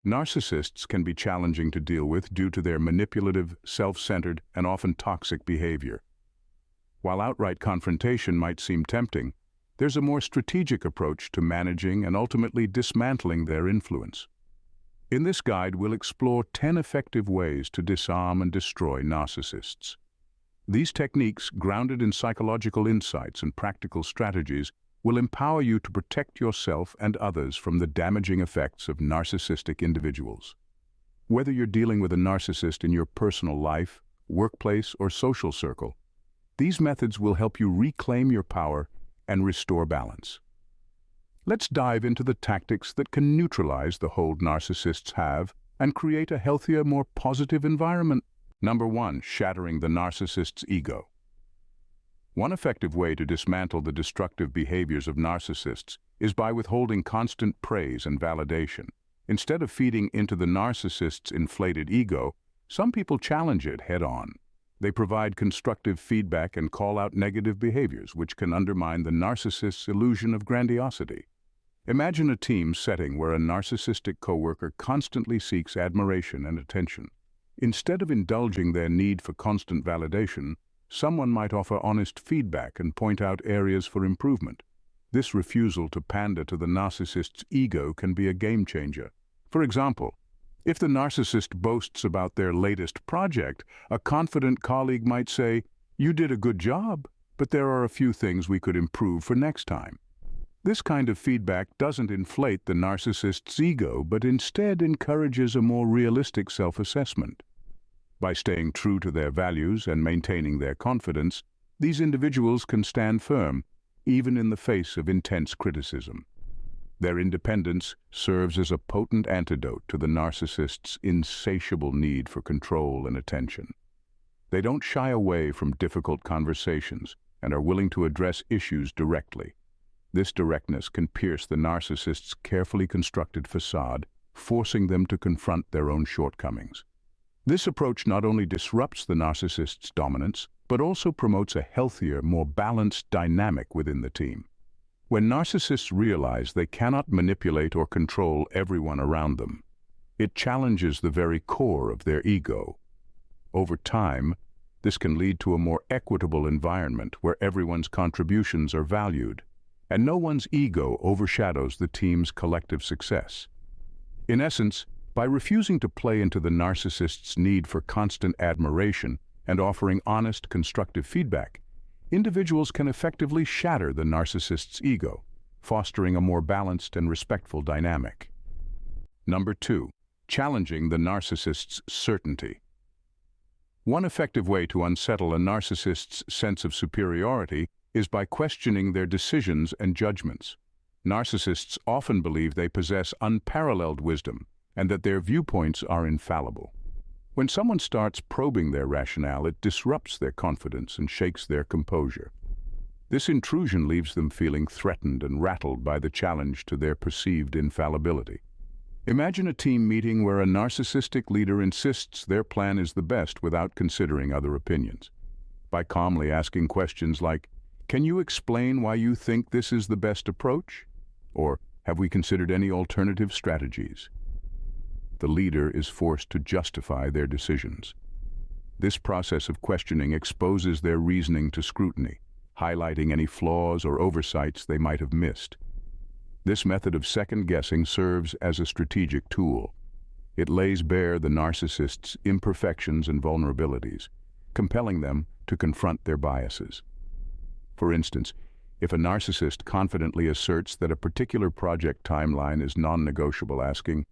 Narcissists can be challenging to deal with due to their manipulative, self-centered, and often toxic behavior. While outright confrontation might seem tempting, there's a more strategic approach to managing and ultimately dismantling their influence. In this guide, we'll explore 10 effective ways to disarm and destroy narcissists. These techniques, grounded in psychological insights and practical strategies, will empower you to protect yourself and others from the damaging effects of narcissistic individuals. Whether you're dealing with a narcissist in your personal life, workplace, or social circle, these methods will help you reclaim your power and restore balance. Let's dive into the tactics that can neutralize the hold narcissists have and create a healthier, more positive environment. Number 1, shattering the narcissist's ego. One effective way to dismantle the destructive behaviors of narcissists is by withholding constant praise and validation. Instead of feeding into the narcissist's inflated ego, some people challenge it head-on. They provide constructive feedback and call out negative behaviors, which can undermine the narcissist's illusion of grandiosity. Imagine a team setting where a narcissistic coworker constantly seeks admiration and attention. Instead of indulging their need for constant validation, someone might offer honest feedback and point out areas for improvement. This refusal to pander to the narcissist's ego can be a game changer. For example, if the narcissist boasts about their latest project, a confident colleague might say, "You did a good job, but there are a few things we could improve for next time." This kind of feedback doesn't inflate the narcissist's ego, but instead encourages a more realistic self-assessment. By staying true to their values and maintaining their confidence, these individuals can stand firm, even in the face of intense criticism. Their independence serves as a potent antidote to the narcissist's insatiable need for control and attention. They don't shy away from difficult conversations and are willing to address issues directly. This directness can pierce the narcissist's carefully constructed facade, forcing them to confront their own shortcomings. This approach not only disrupts the narcissist's dominance, but also promotes a healthier, more balanced dynamic within the team. When narcissists realize they cannot manipulate or control everyone around them, it challenges the very core of their ego. Over time, this can lead to a more equitable environment where everyone's contributions are valued, and no one's ego overshadows the team's collective success. In essence, by refusing to play into the narcissist's need for constant admiration and offering honest, constructive feedback, individuals can effectively shatter the narcissist's ego, fostering a more balanced and respectful dynamic. Number 2, challenging the narcissist's certainty. One effective way to unsettle a narcissist's sense of superiority is by questioning their decisions and judgments. Narcissists often believe they possess unparalleled wisdom and that their viewpoints are infallible. When someone starts probing their rationale, it disrupts their confidence and shakes their composure. This intrusion leaves them feeling threatened and rattled by the challenge to their perceived infallibility. Imagine a team meeting where a narcissistic leader insists their plan is the best without considering other opinions. By calmly asking questions like, "Can you explain why you think this is the best approach?" Or, "Have we considered any alternative strategies?" The leader is forced to justify their decisions. This process of questioning exposes their reasoning to scrutiny, highlighting any flaws or oversights they might have missed. This method of second-guessing serves as a strategic tool. It lays bare the narcissist's imperfections and vulnerabilities, compelling them to confront their biases. For instance, if a narcissist confidently asserts that a particular project timeline is non-negotiable, asking,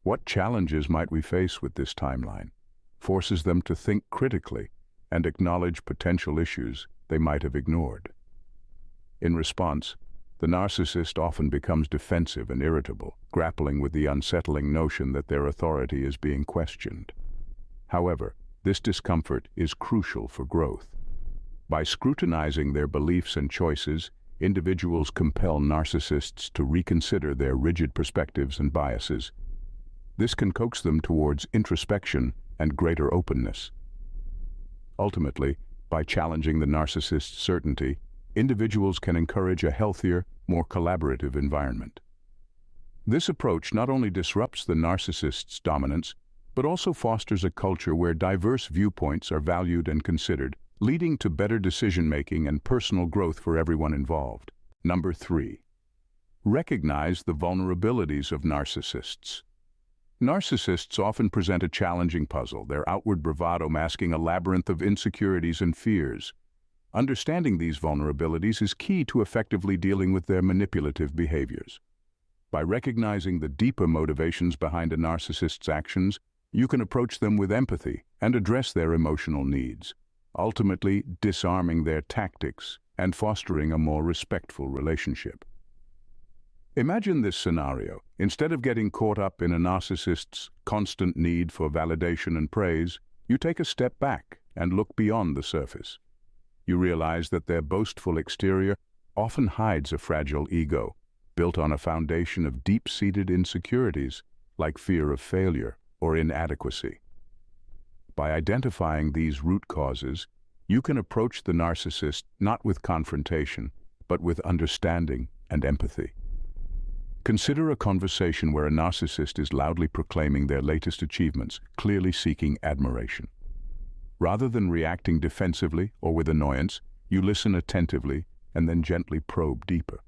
"What challenges might we face with this timeline?" forces them to think critically and acknowledge potential issues they might have ignored. In response, the narcissist often becomes defensive and irritable, grappling with the unsettling notion that their authority is being questioned. However, this discomfort is crucial for growth. By scrutinizing their beliefs and choices, individuals compel narcissists to reconsider their rigid perspectives and biases. This can coax them towards introspection and greater openness. Ultimately, by challenging the narcissist's certainty, individuals can encourage a healthier, more collaborative environment. This approach not only disrupts the narcissist's dominance, but also fosters a culture where diverse viewpoints are valued and considered, leading to better decision-making and personal growth for everyone involved. Number 3. Recognize the vulnerabilities of narcissists. Narcissists often present a challenging puzzle, their outward bravado masking a labyrinth of insecurities and fears. Understanding these vulnerabilities is key to effectively dealing with their manipulative behaviors. By recognizing the deeper motivations behind a narcissist's actions, you can approach them with empathy and address their emotional needs, ultimately disarming their tactics and fostering a more respectful relationship. Imagine this scenario. Instead of getting caught up in a narcissist's constant need for validation and praise, you take a step back and look beyond the surface. You realize that their boastful exterior often hides a fragile ego, built on a foundation of deep-seated insecurities like fear of failure or inadequacy. By identifying these root causes, you can approach the narcissist not with confrontation, but with understanding and empathy. Consider a conversation where a narcissist is loudly proclaiming their latest achievements, clearly seeking admiration. Rather than reacting defensively or with annoyance, you listen attentively and then gently probe deeper.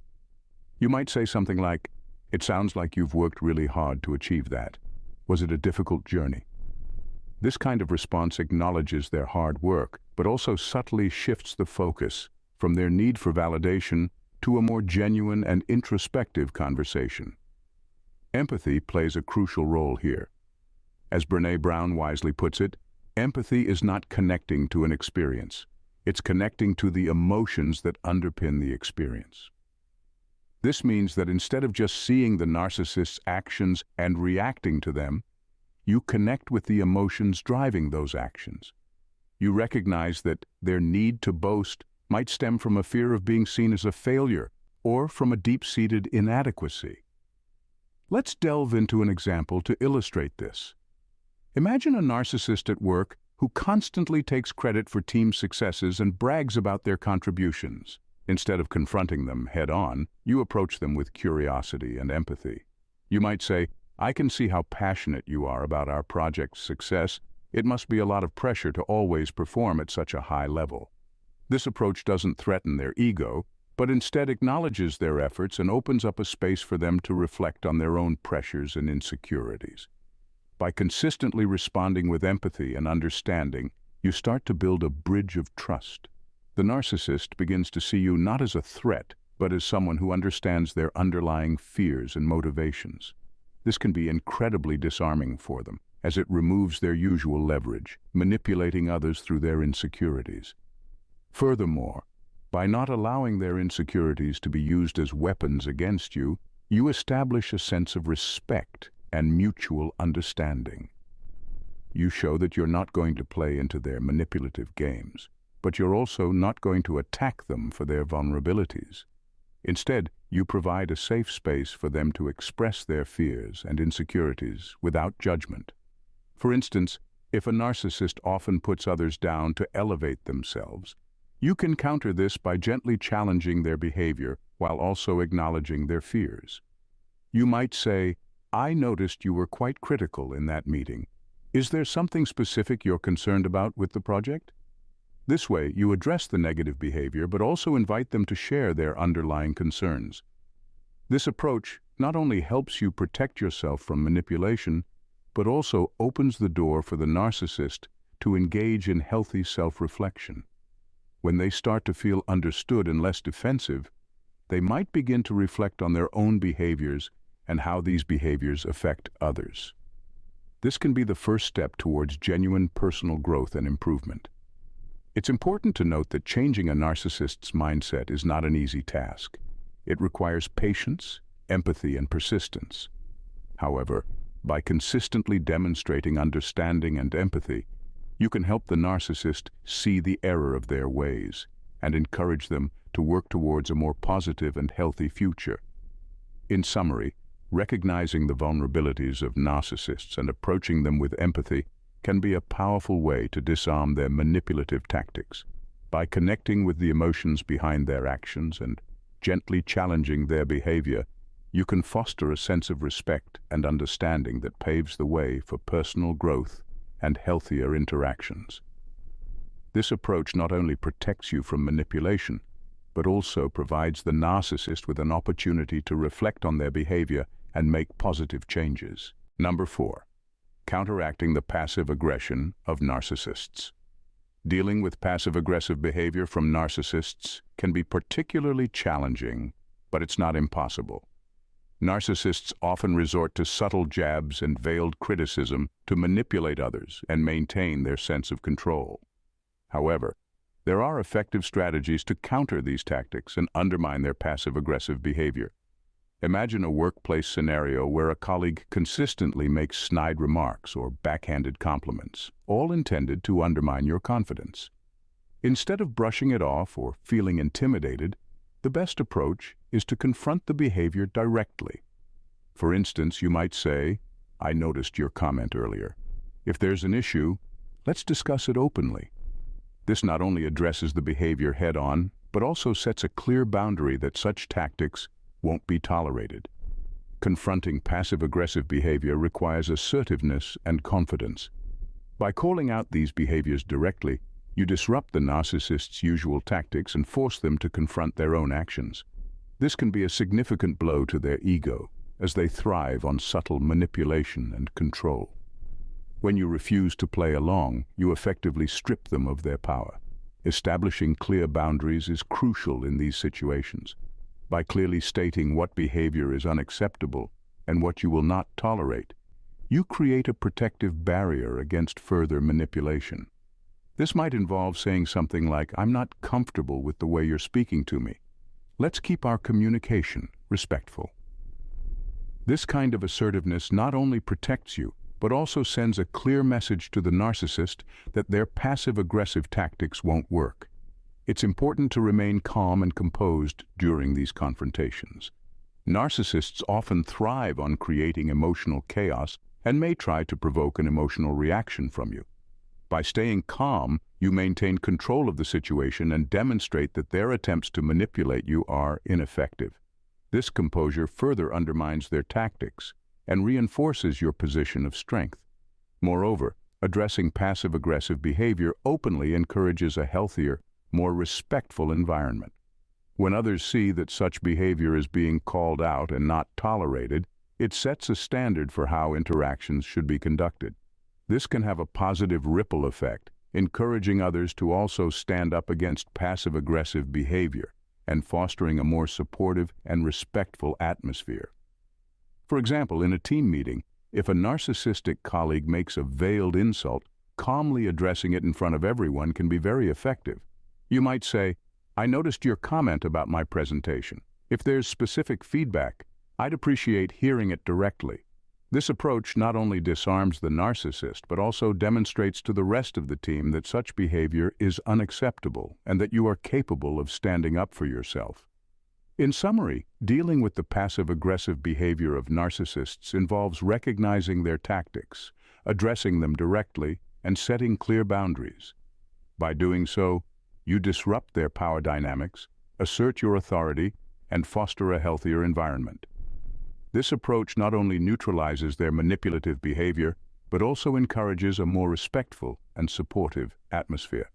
You might say something like, "It sounds like you've worked really hard to achieve that. Was it a difficult journey?" This kind of response acknowledges their hard work, but also subtly shifts the focus from their need for validation to a more genuine and introspective conversation. Empathy plays a crucial role here. As Brené Brown wisely puts it, empathy is not connecting to an experience. It's connecting to the emotions that underpin the experience. This means that instead of just seeing the narcissist's actions and reacting to them, you connect with the emotions driving those actions. You recognize that their need to boast might stem from a fear of being seen as a failure or from a deep-seated inadequacy. Let's delve into an example to illustrate this. Imagine a narcissist at work who constantly takes credit for team successes and brags about their contributions. Instead of confronting them head-on, you approach them with curiosity and empathy. You might say, "I can see how passionate you are about our project's success. It must be a lot of pressure to always perform at such a high level." This approach doesn't threaten their ego, but instead acknowledges their efforts and opens up a space for them to reflect on their own pressures and insecurities. By consistently responding with empathy and understanding, you start to build a bridge of trust. The narcissist begins to see you not as a threat, but as someone who understands their underlying fears and motivations. This can be incredibly disarming for them, as it removes their usual leverage, manipulating others through their insecurities. Furthermore, by not allowing their insecurities to be used as weapons against you, you establish a sense of respect and mutual understanding. You show that you're not going to play into their manipulative games, but you're also not going to attack them for their vulnerabilities. Instead, you provide a safe space for them to express their fears and insecurities without judgment. For instance, if a narcissist often puts others down to elevate themselves, you can counter this by gently challenging their behavior while also acknowledging their fears. You might say, "I noticed you were quite critical in that meeting. Is there something specific you're concerned about with the project?" This way, you address the negative behavior but also invite them to share their underlying concerns. This approach not only helps you protect yourself from manipulation, but also opens the door for the narcissist to engage in healthy self-reflection. When they start to feel understood and less defensive, they might begin to reflect on their own behaviors and how these behaviors affect others. This can be the first step towards genuine personal growth and improvement. It's important to note that changing a narcissist's mindset is not an easy task. It requires patience, empathy, and persistence. However, by consistently demonstrating understanding and empathy, you can help the narcissist see the error of their ways and encourage them to work towards a more positive and healthy future. In summary, recognizing the vulnerabilities of narcissists and approaching them with empathy can be a powerful way to disarm their manipulative tactics. By connecting with the emotions behind their actions and gently challenging their behavior, you can foster a sense of respect and understanding that paves the way for personal growth and healthier interactions. This approach not only protects you from manipulation, but also provides the narcissist with an opportunity to reflect on their behavior and make positive changes. Number 4. Counteracting the passive aggression of narcissists. Dealing with passive-aggressive behavior from narcissists can be particularly challenging, but it's not impossible. Narcissists often resort to subtle jabs and veiled criticism to manipulate others and maintain their sense of control. However, there are effective strategies to counter these tactics and undermine their passive-aggressive behavior. Imagine a workplace scenario where a colleague consistently makes snide remarks or backhanded compliments, all intended to undermine your confidence. Instead of brushing it off or feeling intimidated, the best approach is to confront the behavior directly. For instance, you might say, "I noticed your comment earlier. If there's an issue, let's discuss it openly." This not only addresses the behavior head-on, but also sets a clear boundary that such tactics won't be tolerated. Confronting passive-aggressive behavior requires assertiveness and confidence. By calling out these behaviors directly, you disrupt the narcissist's usual tactics and force them to confront their own actions. This can be a significant blow to their ego, as they thrive on subtle manipulation and control. When you refuse to play along, you effectively strip them of their power. Establishing clear boundaries is crucial in these situations. By clearly stating what behavior is unacceptable and what you will not tolerate, you create a protective barrier against further manipulation. This might involve saying something like, "I'm not comfortable with the way you're speaking to me. Let's keep our communication respectful." This kind of assertiveness not only protects you, but also sends a clear message to the narcissist that their passive-aggressive tactics won't work. It's important to remain calm and composed during these confrontations. Narcissists often thrive on creating emotional chaos and may try to provoke an emotional reaction from you. By staying calm, you maintain control of the situation and demonstrate that their attempts to manipulate you are ineffective. This composure further undermines their tactics and reinforces your position of strength. Moreover, addressing passive-aggressive behavior openly encourages a healthier, more respectful environment. When others see that such behavior is being called out and not tolerated, it sets a standard for how interactions should be conducted. This can have a positive ripple effect, encouraging others to also stand up against passive-aggressive behavior and fostering a more supportive and respectful atmosphere. For example, in a team meeting, if a narcissistic colleague makes a veiled insult, calmly addressing it in front of everyone can be very effective. You might say, "I noticed your comment about my presentation. If there's specific feedback, I'd appreciate hearing it directly." This approach not only disarms the narcissist, but also demonstrates to the rest of the team that such behavior is unacceptable and that you are capable of standing up for yourself. In summary, dealing with the passive-aggressive behavior of narcissists involves recognizing their tactics, addressing them directly, and setting clear boundaries. By doing so, you disrupt their power dynamics, assert your authority, and foster a healthier environment. This approach not only neutralizes their manipulative behavior, but also encourages a more respectful and supportive atmosphere.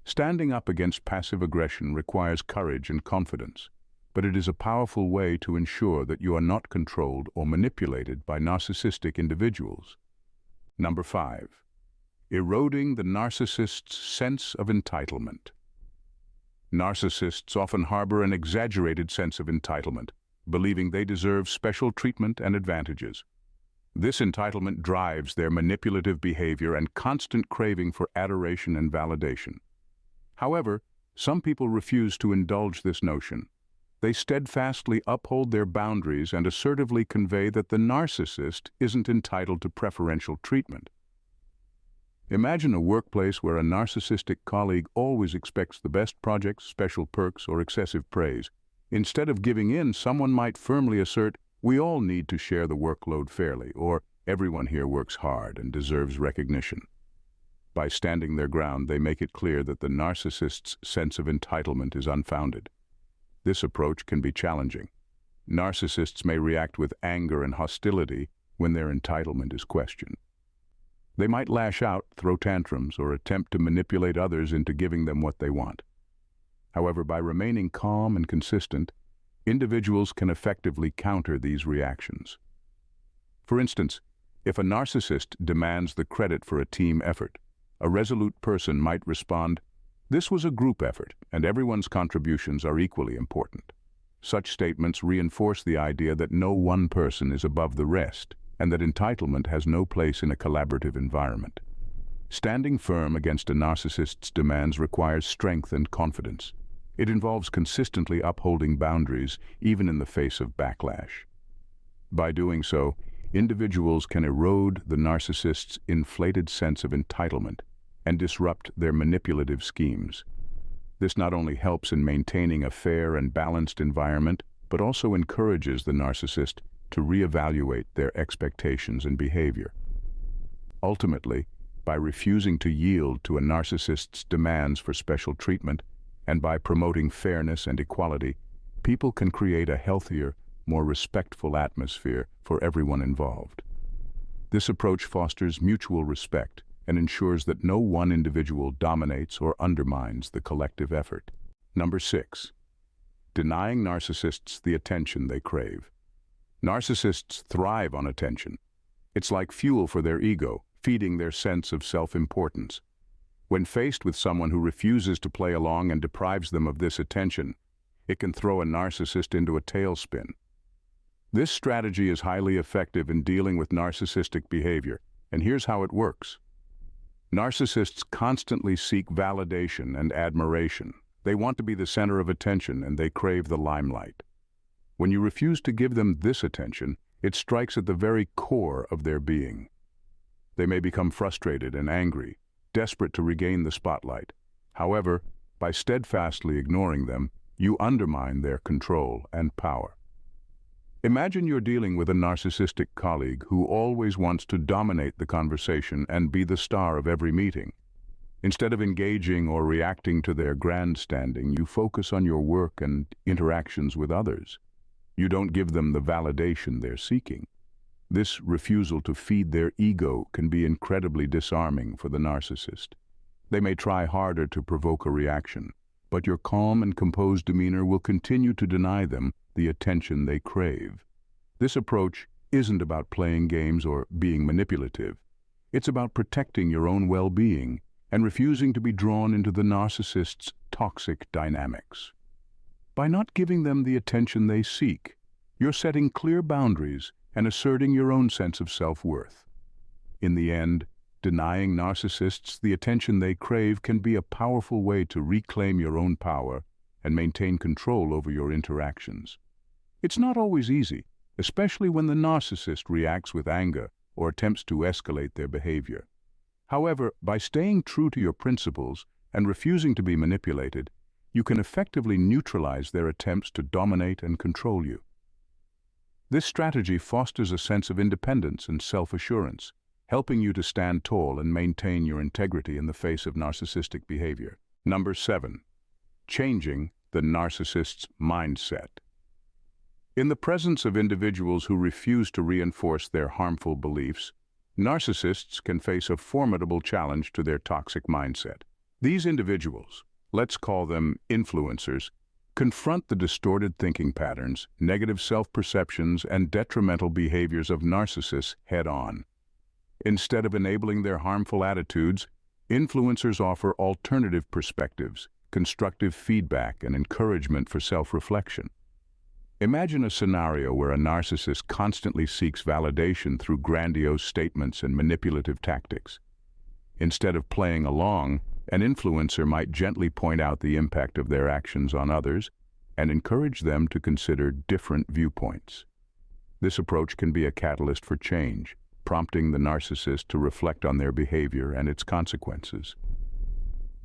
Standing up against passive aggression requires courage and confidence, but it is a powerful way to ensure that you are not controlled or manipulated by narcissistic individuals. Number 5. Eroding the narcissist's sense of entitlement. Narcissists often harbor an exaggerated sense of entitlement, believing they deserve special treatment and advantages. This entitlement drives their manipulative behavior and constant craving for adoration and validation. However, some people refuse to indulge this notion. They steadfastly uphold their boundaries and assertively convey that the narcissist isn't entitled to preferential treatment. Imagine a workplace where a narcissistic colleague always expects the best projects, special perks, or excessive praise. Instead of giving in, someone might firmly assert, "We all need to share the workload fairly," or "Everyone here works hard and deserves recognition." By standing their ground, they make it clear that the narcissist's sense of entitlement is unfounded. This approach can be challenging. Narcissists may react with anger and hostility when their entitlement is questioned. They might lash out, throw tantrums, or attempt to manipulate others into giving them what they want. However, by remaining calm and consistent, individuals can effectively counter these reactions. For instance, if a narcissist demands the credit for a team effort, a resolute person might respond, "This was a group effort, and everyone's contributions are equally important." Such statements reinforce the idea that no one person is above the rest, and that entitlement has no place in a collaborative environment. Standing firm against a narcissist's demands requires strength and confidence. It involves consistently upholding boundaries, even in the face of backlash. By doing so, individuals can erode the narcissist's inflated sense of entitlement and disrupt their manipulative schemes. This not only helps in maintaining a fair and balanced environment, but also encourages the narcissist to reevaluate their expectations and behavior. Ultimately, by refusing to yield to a narcissist's demands for special treatment, and by promoting fairness and equality, people can create a healthier, more respectful atmosphere for everyone involved. This approach fosters mutual respect and ensures that no one individual dominates or undermines the collective effort. Number 6. Denying narcissists the attention they crave. Narcissists thrive on attention. It's like fuel for their ego, feeding their sense of self-importance. When faced with someone who refuses to play along and deprives them of this attention, it can throw a narcissist into a tailspin. This strategy is highly effective in dealing with narcissistic behavior, and here's how it works. Narcissists constantly seek validation and admiration. They want to be the center of attention, and they crave the limelight. When you refuse to give them this attention, it strikes at the very core of their being. They may become frustrated and angry, desperate to regain the spotlight. However, by steadfastly ignoring them, you undermine their control and power. Imagine you're dealing with a narcissistic colleague who always wants to dominate the conversation and be the star of every meeting. Instead of engaging or reacting to their grandstanding, you focus on your work and interactions with others. You don't give them the validation they're seeking. This refusal to feed their ego can be incredibly disarming for the narcissist. They may try harder to provoke a reaction, but your calm and composed demeanor will continue to deny them the attention they crave. This approach isn't about playing games or being manipulative. It's about protecting your own well-being and refusing to be drawn into the narcissist's toxic dynamics. By not giving them the attention they seek, you're setting clear boundaries and asserting your own sense of self-worth. In the end, denying narcissists the attention they crave can be a powerful way to reclaim your own power and maintain control over your interactions. It's not always easy, especially when the narcissist reacts with anger or attempts to escalate their behavior. However, by staying true to your principles and refusing to be manipulated, you can effectively neutralize their attempts to dominate and control you. This strategy fosters a sense of independence and self-assurance, helping you to stand tall and maintain your integrity in the face of narcissistic behavior. Number 7. Changing the narcissist's mindset. In the presence of individuals who refuse to reinforce their harmful beliefs, narcissists can face a formidable challenge to their toxic mindset. These individuals, let's call them influencers, confront the distorted thinking patterns, negative self-perceptions, and detrimental behaviors of narcissists head-on. Instead of enabling their harmful attitudes, influencers offer alternative perspectives, constructive feedback, and encouragement for self-reflection. Imagine a scenario where a narcissist constantly seeks validation through grandiose statements and manipulative tactics. Instead of playing along, an influencer might gently point out the impact of their actions on others and encourage them to consider different viewpoints. This approach can be a catalyst for change, prompting the narcissist to reflect on their behavior and its consequences.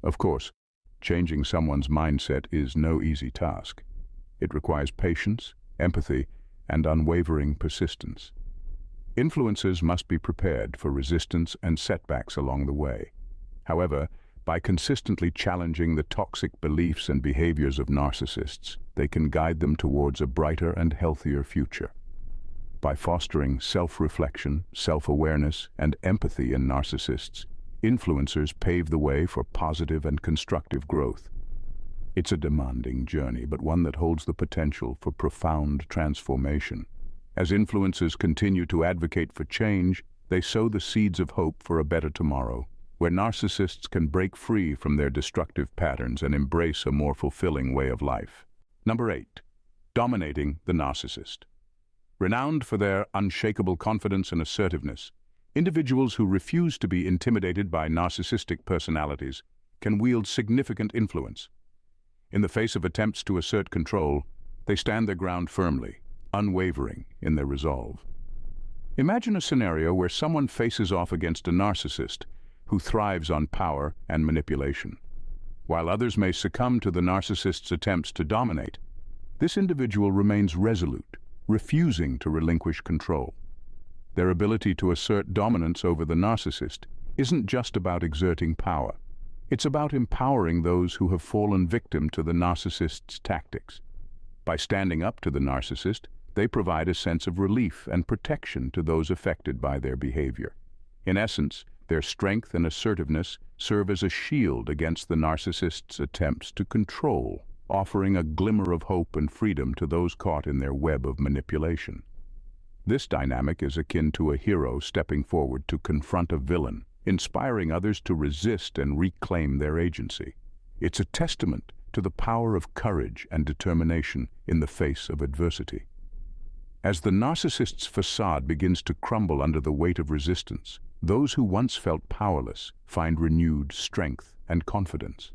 Of course, changing someone's mindset is no easy task. It requires patience, empathy, and unwavering persistence. Influencers must be prepared for resistance and setbacks along the way. However, By consistently challenging the toxic beliefs and behaviors of narcissists, they can guide them towards a brighter and healthier future. By fostering self-reflection, self-awareness, and empathy in narcissists, influencers pave the way for positive and constructive growth. It's a demanding journey, but one that holds the potential for profound transformation. As influencers continue to advocate for change, they sow the seeds of hope for a better tomorrow, where narcissists can break free from their destructive patterns and embrace a more fulfilling way of life. Number 8. Dominating the narcissist. Renowned for their unshakable confidence and assertiveness, individuals who refuse to be intimidated by narcissistic personalities can wield significant influence. In the face of attempts to assert control, they stand their ground firmly, unwavering in their resolve. Imagine a scenario where someone faces off against a narcissist who thrives on power and manipulation. While others may succumb to the narcissist's attempts to dominate, this individual remains resolute, refusing to relinquish control. Their ability to assert dominance over the narcissist isn't just about exerting power. It's about empowering those who have fallen victim to the narcissist's tactics. By standing up to the narcissist, they provide a sense of relief and protection to those affected by their behavior. In essence, their strength and assertiveness serve as a shield against the narcissist's attempts to control, offering a glimmer of hope and freedom to those caught in their web of manipulation. This dynamic is akin to a hero stepping forward to confront a villain, inspiring others to resist and reclaim their agency. It's a testament to the power of courage and determination in the face of adversity. As the narcissist's facade begins to crumble under the weight of resistance, those who once felt powerless find renewed strength and confidence.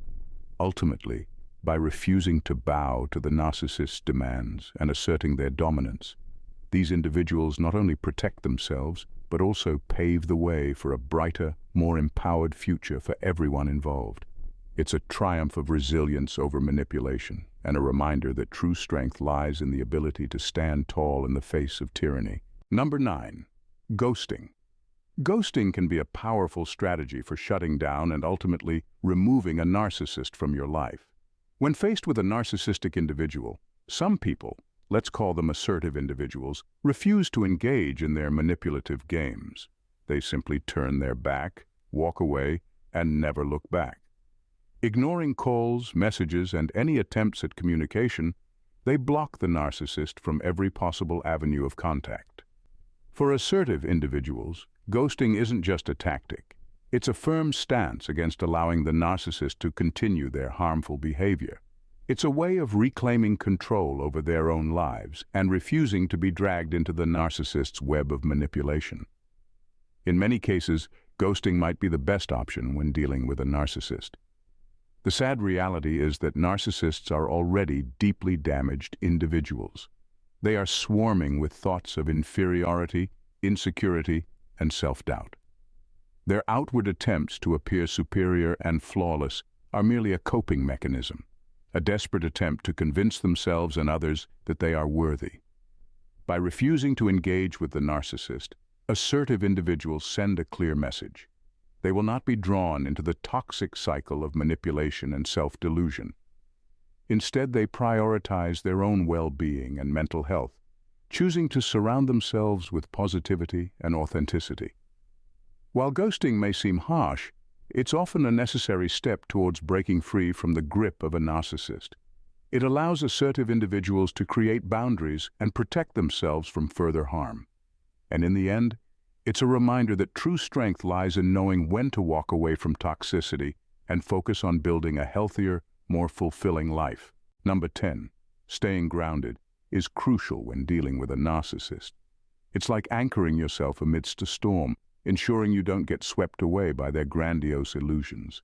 Ultimately, by refusing to bow to the narcissist's demands and asserting their dominance, these individuals not only protect themselves, but also pave the way for a brighter, more empowered future for everyone involved. It's a triumph of resilience over manipulation, and a reminder that true strength lies in the ability to stand tall in the face of tyranny. Number 9. Ghosting. Ghosting can be a powerful strategy for shutting down and ultimately removing a narcissist from your life. When faced with a narcissistic individual, some people, let's call them assertive individuals, refuse to engage in their manipulative games. They simply turn their back, walk away, and never look back. Ignoring calls, messages, and any attempts at communication, they block the narcissist from every possible avenue of contact. For assertive individuals, ghosting isn't just a tactic. It's a firm stance against allowing the narcissist to continue their harmful behavior. It's a way of reclaiming control over their own lives and refusing to be dragged into the narcissist's web of manipulation. In many cases, ghosting might be the best option when dealing with a narcissist. The sad reality is that narcissists are already deeply damaged individuals. They are swarming with thoughts of inferiority, insecurity, and self-doubt. Their outward attempts to appear superior and flawless are merely a coping mechanism, a desperate attempt to convince themselves and others that they are worthy. By refusing to engage with the narcissist, assertive individuals send a clear message. They will not be drawn into the toxic cycle of manipulation and self-delusion. Instead, they prioritize their own well-being and mental health, choosing to surround themselves with positivity and authenticity. While ghosting may seem harsh, it's often a necessary step towards breaking free from the grip of a narcissist. It allows assertive individuals to create boundaries and protect themselves from further harm. And in the end, it's a reminder that true strength lies in knowing when to walk away from toxicity and focus on building a healthier, more fulfilling life. Number 10. Staying grounded is crucial when dealing with a narcissist. It's like anchoring yourself amidst a storm, ensuring you don't get swept away by their grandiose illusions.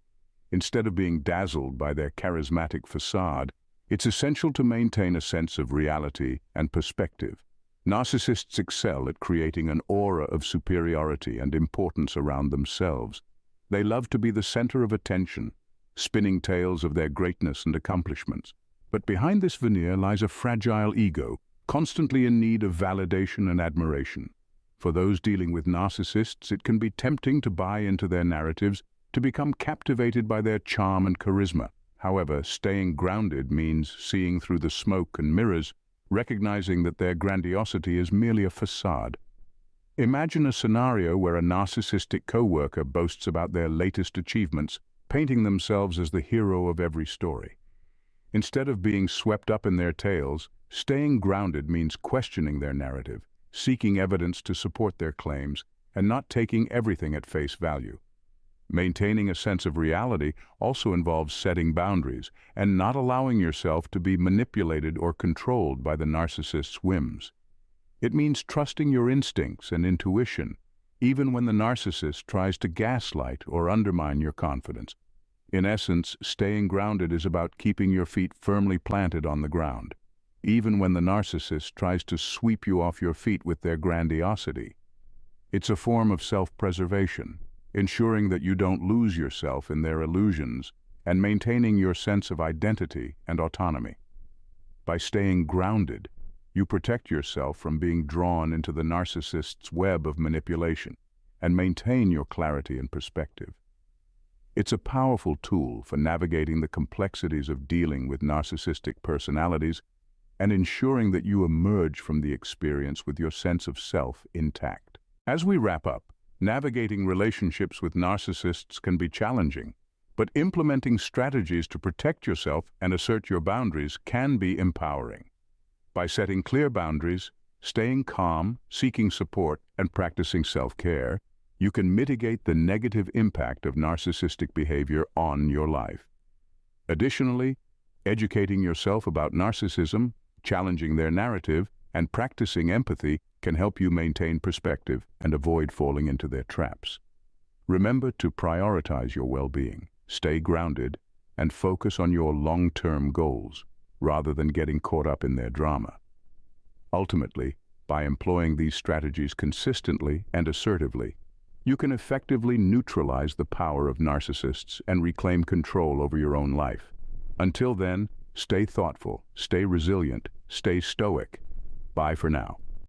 Instead of being dazzled by their charismatic facade, it's essential to maintain a sense of reality and perspective. Narcissists excel at creating an aura of superiority and importance around themselves. They love to be the center of attention, spinning tales of their greatness and accomplishments. But behind this veneer lies a fragile ego, constantly in need of validation and admiration. For those dealing with narcissists, it can be tempting to buy into their narratives to become captivated by their charm and charisma. However, staying grounded means seeing through the smoke and mirrors, recognizing that their grandiosity is merely a facade. Imagine a scenario where a narcissistic coworker boasts about their latest achievements, painting themselves as the hero of every story. Instead of being swept up in their tales, staying grounded means questioning their narrative, seeking evidence to support their claims, and not taking everything at face value. Maintaining a sense of reality also involves setting boundaries and not allowing yourself to be manipulated or controlled by the narcissist's whims. It means trusting your instincts and intuition, even when the narcissist tries to gaslight or undermine your confidence. In essence, staying grounded is about keeping your feet firmly planted on the ground, even when the narcissist tries to sweep you off your feet with their grandiosity. It's a form of self-preservation, ensuring that you don't lose yourself in their illusions and maintaining your sense of identity and autonomy. By staying grounded, you protect yourself from being drawn into the narcissist's web of manipulation and maintain your clarity and perspective. It's a powerful tool for navigating the complexities of dealing with narcissistic personalities and ensuring that you emerge from the experience with your sense of self intact. As we wrap up, navigating relationships with narcissists can be challenging, but implementing strategies to protect yourself and assert your boundaries can be empowering. By setting clear boundaries, staying calm, seeking support, and practicing self-care, you can mitigate the negative impact of narcissistic behavior on your life. Additionally, educating yourself about narcissism, challenging their narrative, and practicing empathy can help you maintain perspective and avoid falling into their traps. Remember to prioritize your well-being, stay grounded, and focus on your long-term goals, rather than getting caught up in their drama. Ultimately, by employing these strategies consistently and assertively, you can effectively neutralize the power of narcissists and reclaim control over your own life. Until then, stay thoughtful, stay resilient, stay stoic. Bye for now.